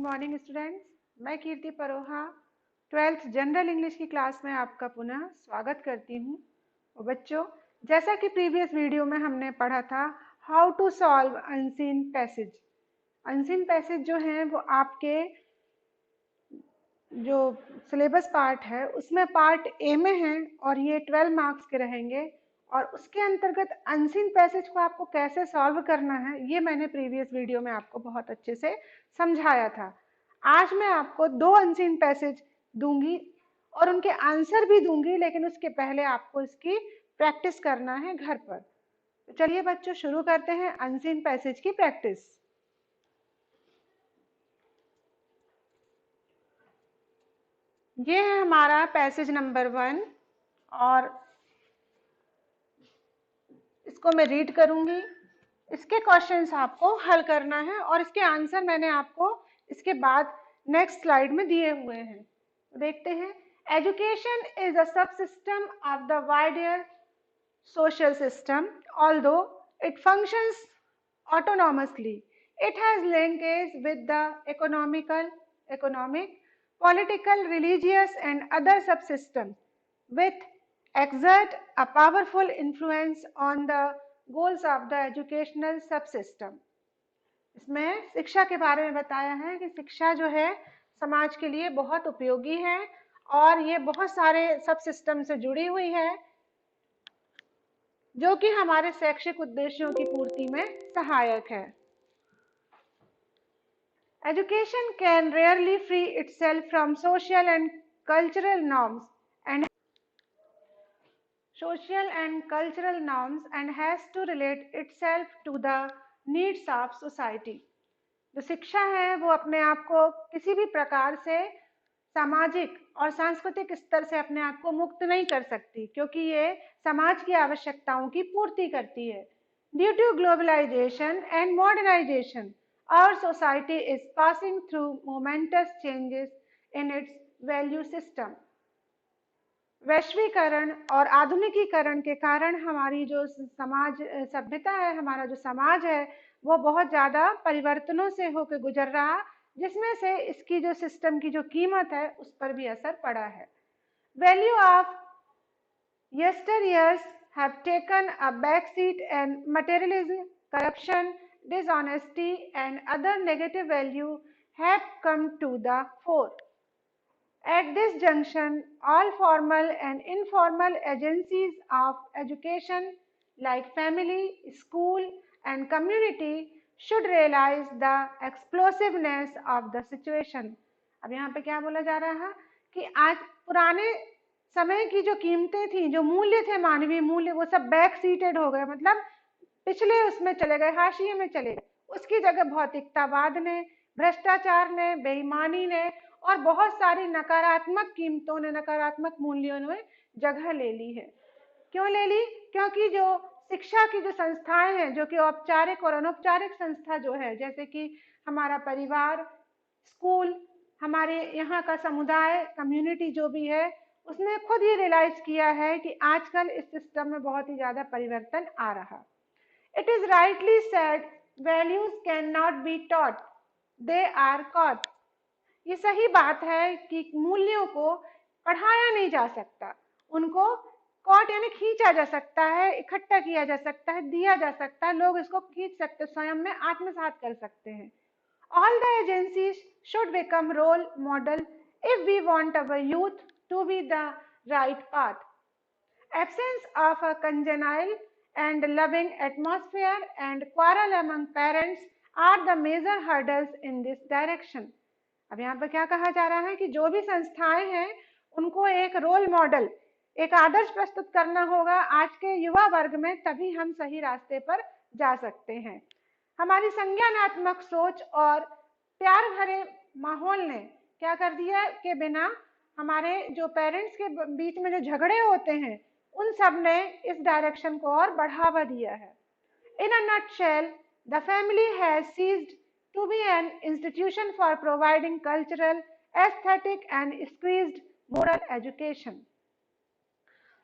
Morning students. मैं कीर्ति Paroha 12th general English की class में आपका पुनः स्वागत करती हूँ। और बच्चों, जैसा कि प्रीवियस वीडियो में हमने पढ़ा था how to solve unseen passage. Unseen passage जो हैं वो आपके जो सिलेबस पार्ट है उसमें पार्ट ए में है और ये 12 मार्क्स के रहेंगे। और उसके अंतर्गत अनसीन पैसेज को आपको कैसे सॉल्व करना है ये मैंने प्रीवियस वीडियो में आपको बहुत अच्छे से समझाया था। आज मैं आपको 2 अनसीन पैसेज दूंगी और उनके आंसर भी दूंगी, लेकिन उसके पहले आपको इसकी प्रैक्टिस करना है घर पर। तो चलिए बच्चों, शुरू करते हैं अनसीन पैसेज की प्रैक्टिस। ये है हमारा पैसेज नंबर 1 और इसको मैं रीड करूंगी। इसके क्वेश्चंस आपको हल करना है और इसके आंसर मैंने आपको इसके बाद नेक्स्ट स्लाइड में दिए हुए हैं। देखते हैं। एजुकेशन इज अ सब system of the wider social system, although it functions autonomously. It has linkage with the economic, political, religious, and other subsystems, which exert a powerful influence on the goals of the educational subsystem. इसमें शिक्षा के बारे में बताया है कि शिक्षा जो है समाज के लिए बहुत उपयोगी है और ये बहुत सारे सब सिस्टम से जुड़ी हुई है जो कि हमारे शैक्षिक उद्देश्यों की पूर्ति में सहायक है। Education can rarely free itself from social and cultural norms and has to relate itself to the needs of society. जो शिक्षा है वो अपने आप को किसी भी प्रकार से सामाजिक और सांस्कृतिक स्तर से अपने आप को मुक्त नहीं कर सकती, क्योंकि ये समाज की आवश्यकताओं की पूर्ति करती है। Due to globalisation and modernisation our society is passing through momentous changes in its value system. वैश्वीकरण और आधुनिकीकरण के कारण हमारी जो समाज सभ्यता है, हमारा जो समाज है वो बहुत ज़्यादा परिवर्तनों से होकर गुजर रहा, जिसमें से इसकी जो सिस्टम की जो कीमत है उस पर भी असर पड़ा है। Value of yesteryears have taken a backseat and materialism, corruption, dishonesty and other negative value have come to the fore. At this junction, all formal and informal agencies of education like family, school and community should realize the explosiveness of the situation. अब यहाँ पे क्या बोला जा रहा है कि आज पुराने समय की जो कीमतें थी, जो मूल्य थे, मानवीय मूल्य, वो सब बैक सीटेड हो गए, मतलब पिछले उसमें चले गए, हाशिए में चले गए। उसकी जगह भौतिकतावाद ने, भ्रष्टाचार ने, बेईमानी ने और बहुत सारी नकारात्मक कीमतों ने, नकारात्मक मूल्यों ने जगह ले ली है। क्यों ले ली? क्योंकि जो शिक्षा की जो संस्थाएं हैं, जो कि औपचारिक और अनौपचारिक संस्था जो है, जैसे कि हमारा परिवार, स्कूल, हमारे यहाँ का समुदाय, कम्युनिटी जो भी है, उसने खुद ही रियलाइज किया है कि आजकल इस सिस्टम में बहुत ही ज्यादा परिवर्तन आ रहा। It is rightly said, values cannot be taught, they are caught. ये सही बात है कि मूल्यों को पढ़ाया नहीं जा सकता, उनको कॉट यानी खींचा जा सकता है, इकट्ठा किया जा सकता है, दिया जा सकता है, लोग इसको खींच सकते, स्वयं में आत्मसात कर सकते हैं। All the agencies should become role model if we want our youth to be the right path. Absence of a congenial and loving atmosphere and quarrel among parents are the major hurdles in this direction. अब यहाँ पर क्या कहा जा रहा है कि जो भी संस्थाएं हैं उनको एक रोल मॉडल, एक आदर्श प्रस्तुत करना होगा आज के युवा वर्ग में, तभी हम सही रास्ते पर जा सकते हैं। हमारी संज्ञानात्मक सोच और प्यार भरे माहौल ने क्या कर दिया कि बिना हमारे जो पेरेंट्स के बीच में जो झगड़े होते हैं उन सब ने इस डायरेक्शन को और बढ़ावा दिया है। In a nutshell, the family has ceased to be an institution for providing cultural, aesthetic and increased moral education.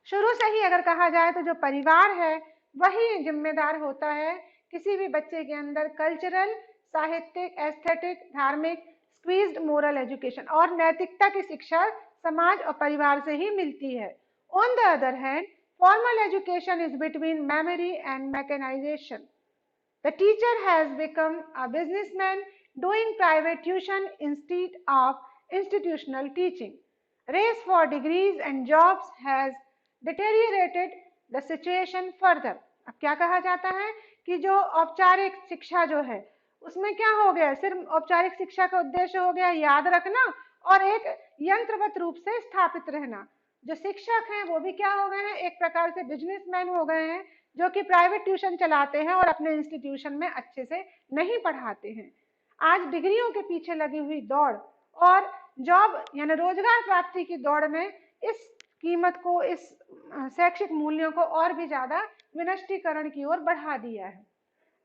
शुरू से ही अगर कहा जाए तो जो परिवार है वही जिम्मेदार होता है किसी भी बच्चे के अंदर कल्चरल, साहित्यिक, एस्थेटिक, धार्मिक, स्क्वीज्ड मोरल एजुकेशन, और नैतिकता की शिक्षा समाज और परिवार से ही मिलती है। On the other hand, formal education is between memory and mechanisation. The teacher has become a businessman doing private tuition instead of institutional teaching. Race for degrees and jobs has deteriorated the situation further. अब क्या कहा जाता है कि जो औपचारिक शिक्षा जो है उसमें क्या हो गया, सिर्फ औपचारिक शिक्षा का उद्देश्य हो गया याद रखना और एक यंत्रवत रूप से स्थापित रहना। जो शिक्षक हैं वो भी क्या हो गए हैं, एक प्रकार से बिजनेसमैन हो गए हैं, जो कि प्राइवेट ट्यूशन चलाते हैं और अपने इंस्टीट्यूशन में अच्छे से नहीं पढ़ाते हैं। आज डिग्रियों के पीछे लगी हुई दौड़ और जॉब यानी रोजगार प्राप्ति की दौड़ में इस कीमत को, इस शैक्षिक मूल्यों को और भी ज्यादा विनष्टीकरण की ओर बढ़ा दिया है।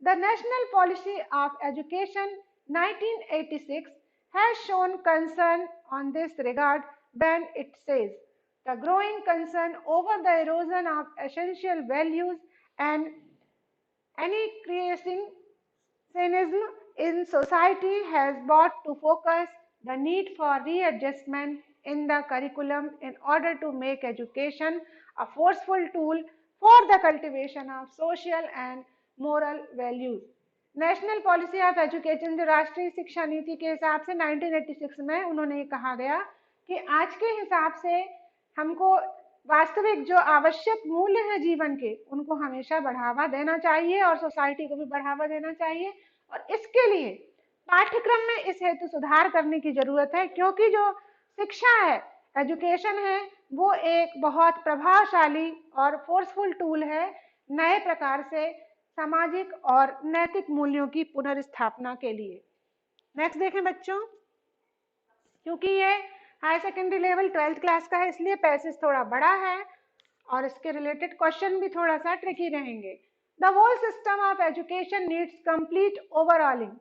The National Policy of Education 1986 has shown concern on this regard when it says the growing concern over the erosion of essential values and increasing cynicism in society has brought to focus the need for readjustment in the curriculum in order to make education a forceful tool for the cultivation of social and moral values. National policy of education, जो राष्ट्रीय शिक्षा नीति के हिसाब से 1986 में उन्होंने कहा गया कि आज के हिसाब से हमको वास्तविक जो आवश्यक मूल्य है जीवन के, उनको हमेशा बढ़ावा देना चाहिए और सोसाइटी को भी बढ़ावा देना चाहिए। और इसके लिए पाठ्यक्रम में इस हेतु सुधार करने की जरूरत है, क्योंकि जो शिक्षा है, एजुकेशन है, वो एक बहुत प्रभावशाली और फोर्सफुल टूल है नए प्रकार से सामाजिक और नैतिक मूल्यों की पुनर्स्थापना के लिए। नेक्स्ट देखें बच्चों, क्योंकि ये high secondary level 12th class का है इसलिए पैसेज थोड़ा बड़ा है और इसके रिलेटेड क्वेश्चन भी थोड़ा सा ट्रिकी रहेंगे। The whole system of education needs complete overhauling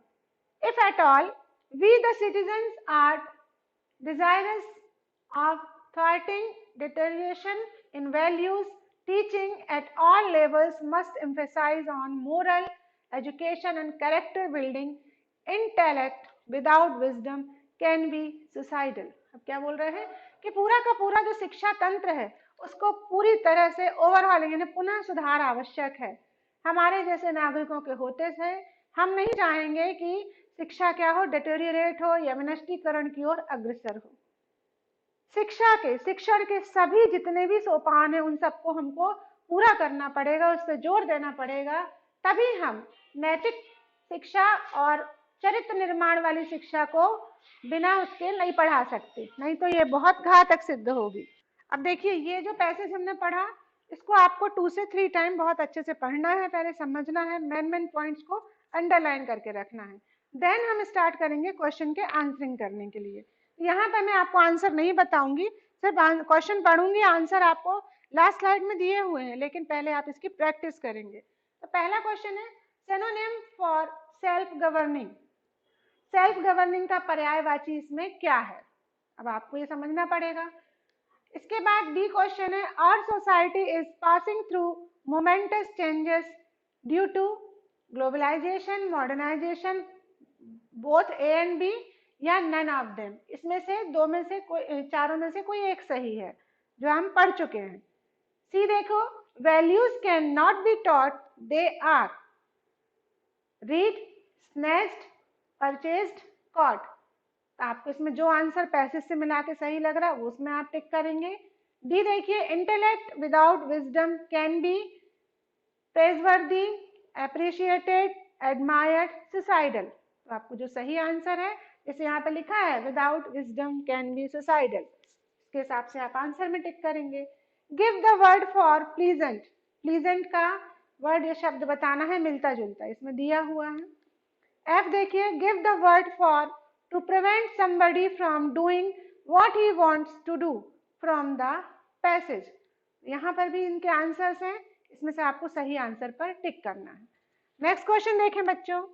if at all we the citizens are desirous of thwarting deterioration in values. Teaching at all levels must emphasize on moral education and character building. Intellect without wisdom can be suicidal. अब क्या बोल रहे हैं कि पूरा का पूरा जो शिक्षा तंत्र है उसको पूरी तरह से ओवरऑल यानी पुनः सुधार आवश्यक है। हमारे जैसे नागरिकों के होते से हम नहीं चाहेंगे कि शिक्षा क्या हो, डिटेरियोरेट हो या विनष्टीकरण की ओर अग्रसर हो। शिक्षण के सभी जितने भी सोपान हैं उन सबको हमको पूरा करना पड़ेगा, उस पर जोर देना पड़ेगा, तभी हम नैतिक शिक्षा और चरित्र निर्माण वाली शिक्षा को बिना उसके नहीं पढ़ा सकते, नहीं तो ये बहुत घातक सिद्ध होगी। अब देखिए ये जो पैसेज हमने पढ़ा इसको आपको 2 से 3 टाइम बहुत अच्छे से पढ़ना है, पहले समझना है, मेन पॉइंट्स को अंडरलाइन करके रखना है, देन हम स्टार्ट करेंगे क्वेश्चन के आंसरिंग करने के लिए। यहाँ पर मैं आपको आंसर नहीं बताऊंगी, सिर्फ क्वेश्चन पढ़ूंगी, आंसर आपको लास्ट स्लाइड में दिए हुए हैं, लेकिन पहले आप इसकी प्रैक्टिस करेंगे। तो पहला क्वेश्चन है synonym for self governing. Self governing का पर्यायवाची इसमें क्या है, अब आपको ये समझना पड़ेगा। इसके बाद बी क्वेश्चन है our society is passing through momentous changes due to globalisation, modernisation, both A and B या नन ऑफ देम। इसमें से दो में से कोई, चारों में से कोई एक सही है जो हम पढ़ चुके हैं। सी देखो, values can not be taught, they are read, snatched, purchased, caught. आपको इसमें जो आंसर पैसेज से मिला के सही लग रहा है वो उसमें आप टिक करेंगे। डी देखिए, intellect without wisdom can be प्रेजवर्दी, appreciated, admired, suicidal. तो आपको जो सही आंसर है, जैसे यहाँ पे लिखा है without wisdom can be suicidal, इसके हिसाब से आप आंसर में टिक करेंगे। Give the word for pleasant. Pleasant का वर्ड या शब्द बताना है मिलता जुलता, इसमें दिया हुआ है। एफ देखिए, give the word for to prevent somebody from doing what he wants to do from the passage. यहाँ पर भी इनके आंसर्स हैं, इसमें से आपको सही आंसर पर टिक करना है। नेक्स्ट क्वेश्चन देखें बच्चों,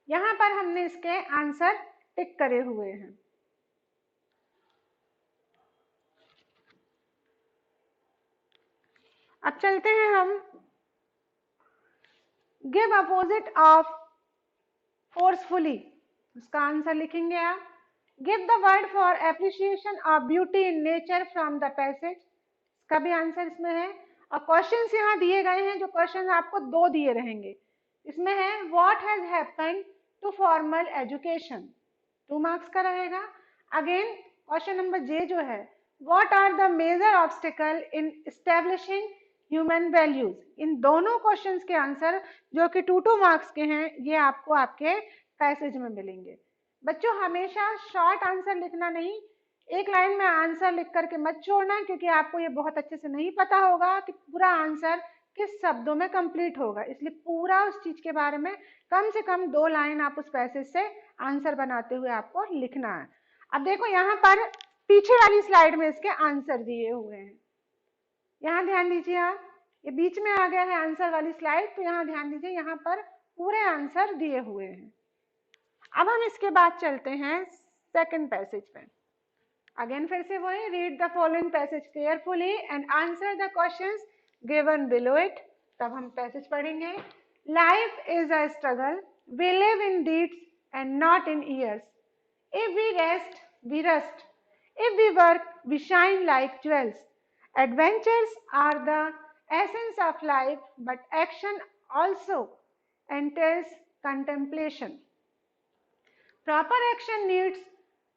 यहाँ पर हमने इसके आंसर टिक करे हुए हैं। अब चलते हैं हम, गिव अपोजिट ऑफ फोर्सफुली। उसका आंसर लिखेंगे आप। Give the word for appreciation of beauty in nature from the passage, इसका भी आंसर इसमें है। और क्वेश्चंस यहाँ दिए गए हैं, जो क्वेश्चन आपको दो दिए रहेंगे। इसमें है what has happened to formal education, 2 marks का रहेगा। अगेन क्वेश्चन नंबर जे जो है, what are the major obstacle in establishing human values. इन दोनों क्वेश्चंस के आंसर जो कि 2 मार्क्स के हैं, ये आपको आपके पैसेज में मिलेंगे। बच्चों हमेशा शॉर्ट आंसर लिखना नहीं, एक लाइन में आंसर लिख करके मत छोड़ना, क्योंकि आपको ये बहुत अच्छे से नहीं पता होगा कि पूरा आंसर किस शब्दों में कंप्लीट होगा, इसलिए पूरा उस चीज के बारे में कम से कम 2 लाइन आप उस पैसेज से आंसर बनाते हुए आपको लिखना है। अब देखो यहाँ पर पीछे वाली स्लाइड में इसके आंसर दिए हुए हैं, यहाँ ध्यान दीजिए आप, ये बीच में आ गया है आंसर वाली स्लाइड, तो यहाँ ध्यान दीजिए, यहाँ पर पूरे आंसर दिए हुए हैं। अब हम इसके बाद चलते हैं सेकंड पैसेज पे। अगेन फिर से वही, read the following passage carefully and answer the questions given below it. तब हम पैसेज पढ़ेंगे। Life is a struggle, we live in deeds and not in years. If we rest we rust, if we work we shine like jewels. Adventures are the essence of life, but action also entails contemplation. Proper action needs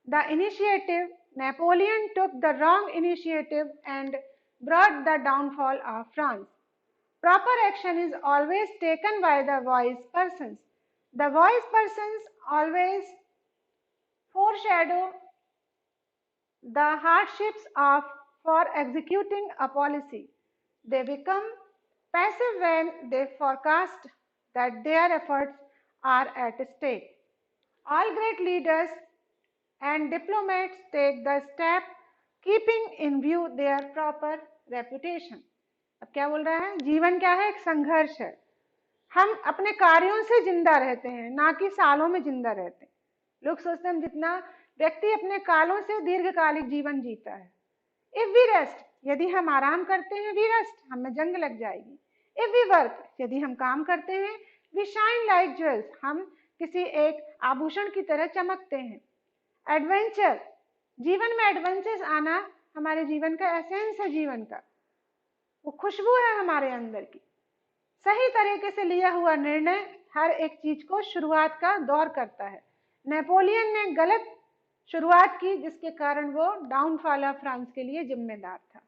the initiative. Napoleon took the wrong initiative and brought the downfall of France. Proper action is always taken by the wise persons. The wise persons always foreshadow the hardships of for executing a policy. They become passive when they forecast that their efforts are at stake. All great leaders and diplomats take the step keeping in view their proper reputation. अब क्या बोल रहा है, जीवन क्या है, एक संघर्ष है। हम अपने कार्यों से जिंदा रहते हैं, ना कि सालों में जिंदा रहते हैं। लोग सोचते हैं जितना व्यक्ति अपने कालों से दीर्घकालिक जीवन जीता है। इफ वी रेस्ट, यदि हम आराम करते हैं, वी रेस्ट, हमें जंग लग जाएगी। इफ वी वर्क, यदि हम काम करते हैं, वी शाइन लाइक ज्वेल्स, हम किसी एक आभूषण की तरह चमकते हैं। एडवेंचर, जीवन में एडवेंचर्स आना हमारे जीवन का एसेंस है, जीवन का वो खुशबू है हमारे अंदर की। सही तरीके से लिया हुआ निर्णय हर एक चीज को शुरुआत का दौर करता है। नेपोलियन ने गलत शुरुआत की, जिसके कारण वो डाउनफॉल ऑफ फ्रांस के लिए जिम्मेदार था।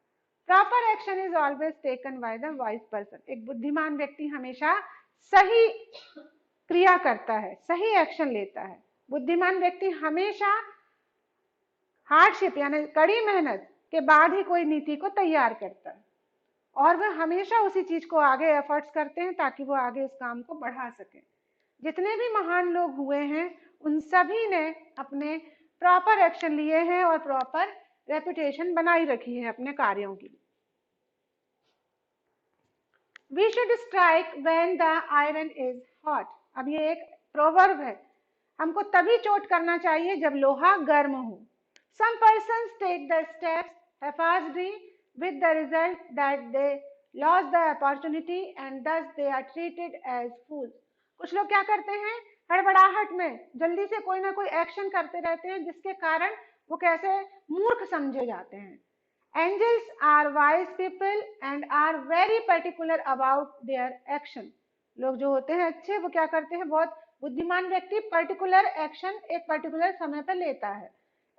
Proper action is always taken by the wise person. एक बुद्धिमान व्यक्ति हमेशा सही क्रिया करता है, सही एक्शन लेता है। बुद्धिमान व्यक्ति हमेशा हार्डशिप यानी कड़ी मेहनत के बाद ही कोई नीति को तैयार करता है, और वह हमेशा उसी चीज को आगे एफर्ट्स करते हैं ताकि वो आगे उस काम को बढ़ा सके। जितने भी महान लोग हुए हैं, उन सभी ने अपने प्रॉपर एक्शन लिए हैं और प्रॉपर रेपुटेशन बनाई रखी है अपने कार्यों की। We should strike when the iron is hot. अब ये एक प्रोवर्ब है, हमको तभी चोट करना चाहिए जब लोहा गर्म हो। Some persons take the steps haphazardly with the result that they lost the opportunity and thus they are treated as fools. कुछ लोग क्या करते हैं, हड़बड़ाहट में जल्दी से कोई ना कोई एक्शन करते रहते हैं, जिसके कारण वो कैसे मूर्ख समझे जाते हैं। Angels are wise people and are very particular about their action. लोग जो होते हैं अच्छे, वो क्या करते हैं, बहुत बुद्धिमान व्यक्ति पर्टिकुलर एक्शन एक पर्टिकुलर समय पर लेता है।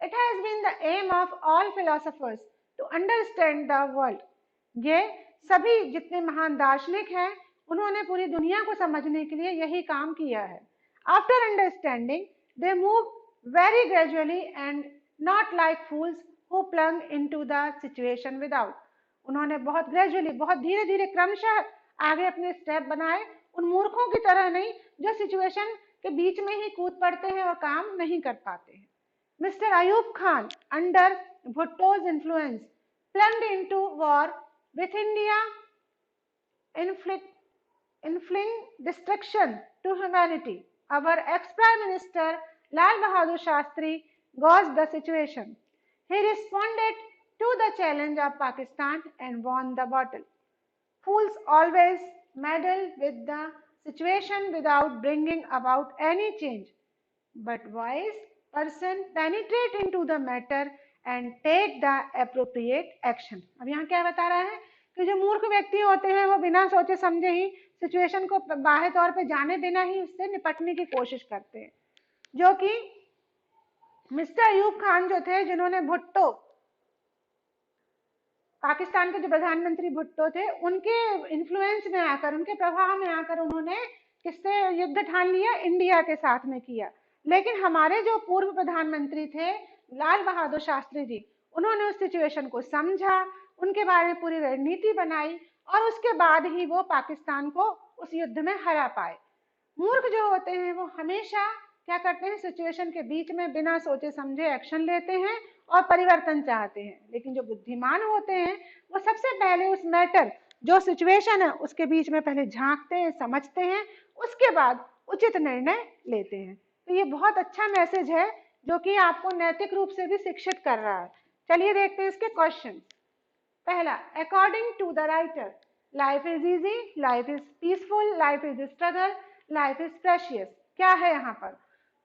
It has been the aim of all philosophers to understand the world. ये सभी जितने महान दार्शनिक हैं, उन्होंने पूरी दुनिया को समझने के लिए यही काम किया है। After understanding, they move very gradually and not like fools who plunge into the situation without. उन्होंने बहुत ग्रेजुअली, बहुत धीरे धीरे क्रमशः आगे अपने स्टेप बनाए, उन मूर्खों की तरह नहीं जो सिचुएशन के बीच में ही कूद पड़ते हैं और काम नहीं कर पाते हैं। Mr. Ayub Khan, under Bhutto's influence, plunged into war with India, inflicting destruction to humanity. Our ex-Prime Minister Lal Bahadur Shastri gauged the situation. He responded to the challenge of Pakistan and won the battle. Fools always meddle with the situation without bringing about any change. but wise person penetrate into the matter and take the appropriate action। अब यहाँ क्या बता रहा है कि जो मूर्ख व्यक्ति होते हैं वो बिना सोचे समझे ही सिचुएशन को बाह्य तौर पे जाने बिना ही उससे निपटने की कोशिश करते हैं, जो कि मिस्टर अयूब खान जो थे, जिन्होंने भुट्टो, पाकिस्तान के जो प्रधानमंत्री भुट्टो थे, उनके इन्फ्लुएंस में आकर, उनके प्रभाव में आकर उन्होंने किससे युद्ध ठान लिया? इंडिया के साथ में किया। लेकिन हमारे जो पूर्व प्रधानमंत्री थे लाल बहादुर शास्त्री जी, उन्होंने उस सिचुएशन को समझा, उनके बारे में पूरी रणनीति बनाई और उसके बाद ही वो पाकिस्तान को उस युद्ध में हरा पाए। मूर्ख जो होते हैं वो हमेशा क्या करते हैं? सिचुएशन के बीच में बिना सोचे समझे एक्शन लेते हैं और परिवर्तन चाहते हैं। लेकिन जो बुद्धिमान होते हैं वो सबसे पहले उस मैटर, जो सिचुएशन है, उसके बीच में पहले झांकते हैं, समझते हैं, उसके बाद उचित निर्णय लेते हैं। तो ये बहुत अच्छा मैसेज है जो कि आपको नैतिक रूप से भी शिक्षित कर रहा है। चलिए देखते हैं इसके क्वेश्चन। पहला, according to the writer, life is easy, life is peaceful, life is struggle, life is precious. क्या है यहाँ पर?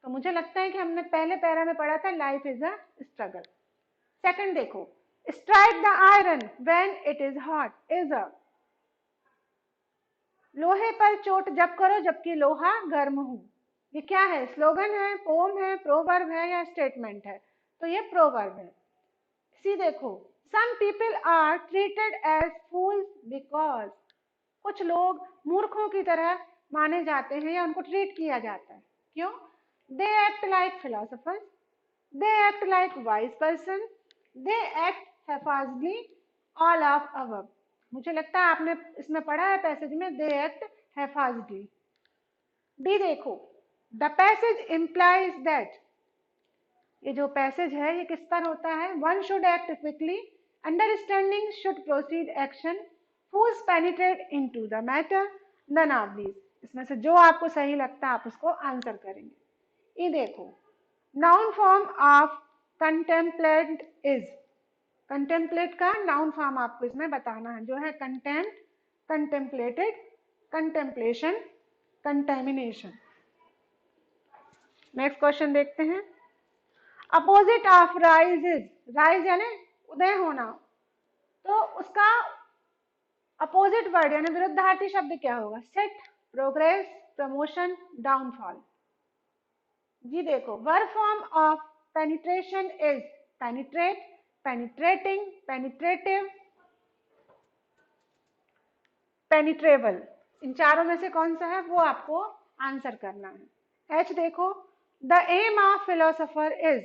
तो मुझे लगता है कि हमने पहले पैरा में पढ़ा था life is a struggle. Second देखो, strike the iron when it is hot is a, लोहे पर चोट जब करो जबकि लोहा गर्म हो। ये क्या है? स्लोगन है, पोम है, प्रोवर्ब है या स्टेटमेंट है? तो ये प्रोवर्ब है। सी देखो, some people are treated as fools because, कुछ लोग मूर्खों की तरह माने जाते हैं या उनको ट्रीट किया जाता है। क्यों? they act like philosophers, they act like wise person, they act haphazardly, all of above। मुझे लगता है आपने इसमें पढ़ा है पैसेज में, they act haphazardly। डी देखो, the passage implies that, ये जो पैसेज है ये किस पर होता है? One should act quickly, understanding should proceed action, fools penetrate into the matter, none of these. इसमें से जो आपको सही लगता है आप उसको आंसर करेंगे। ये देखो, noun form of contemplate is, contemplate का नाउन फॉर्म आपको इसमें बताना है, जो है contempt, contemplated, contemplation, contamination. Next question देखते हैं। Opposite of rise is, rise यानी उदय होना, तो उसका अपोजिट वर्ड यानी विरुद्धार्थी शब्द क्या होगा? Set, progress, promotion, downfall. G देखो, verb form of penetration is penetrate, penetrating, penetrative, penetrable. इन चारों में से कौन सा है वो आपको आंसर करना है। एच देखो, the aim of philosopher is,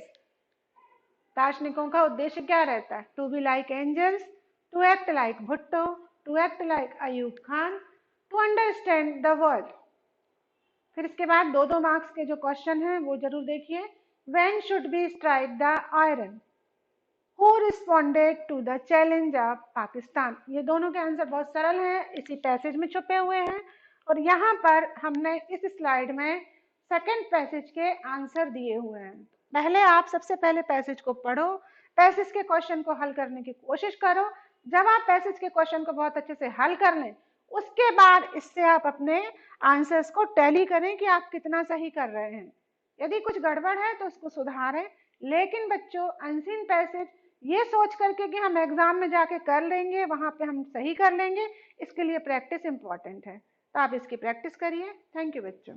दार्शनिकों का उद्देश्य क्या रहता है? To be like angels, to act like Bhutto, to act like Ayub Khan, to understand the world. फिर इसके बाद दो दो मार्क्स के जो क्वेश्चन हैं वो जरूर देखिए। When should be strike the iron, who responded to the challenge of Pakistan. ये दोनों के आंसर बहुत सरल हैं, इसी पैसेज में छुपे हुए हैं और यहाँ पर हमने इस स्लाइड में सेकंड पैसेज के आंसर दिए हुए हैं। पहले आप सबसे पहले पैसेज को पढ़ो, पैसेज के क्वेश्चन को हल करने की कोशिश करो। जब आप पैसेज के क्वेश्चन को बहुत अच्छे से हल कर लें, उसके बाद इससे आप अपने आंसर्स को टैली करें कि आप कितना सही कर रहे हैं। यदि कुछ गड़बड़ है तो उसको सुधारें। लेकिन बच्चों, अनसीन पैसेज ये सोच करके कि हम एग्जाम में जाके कर लेंगे, वहां पे हम सही कर लेंगे, इसके लिए प्रैक्टिस इंपॉर्टेंट है। तो आप इसकी प्रैक्टिस करिए। थैंक यू बच्चों।